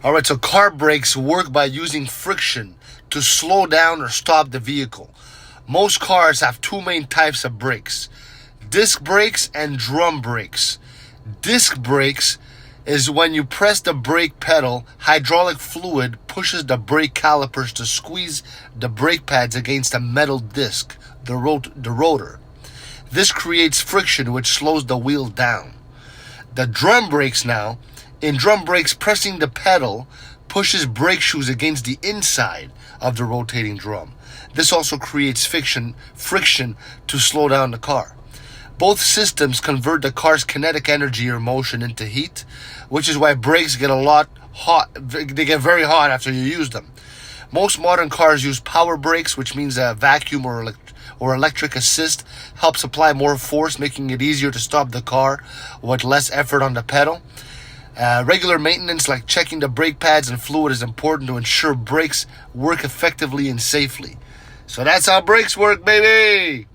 Alright, so car brakes work by using friction to slow down or stop the vehicle. Most cars have two main types of brakes: disc brakes and drum brakes. Disc brakes is when you press the brake pedal, hydraulic fluid pushes the brake calipers to squeeze the brake pads against a metal disc, the rotor. This creates friction which slows the wheel down. The drum brakes now, in drum brakes, pressing the pedal pushes brake shoes against the inside of the rotating drum. This also creates friction to slow down the car. Both systems convert the car's kinetic energy or motion into heat, which is why brakes get they get very hot after you use them. Most modern cars use power brakes, which means a vacuum or electric assist helps apply more force, making it easier to stop the car with less effort on the pedal. Regular maintenance like checking the brake pads and fluid is important to ensure brakes work effectively and safely. So that's how brakes work, baby!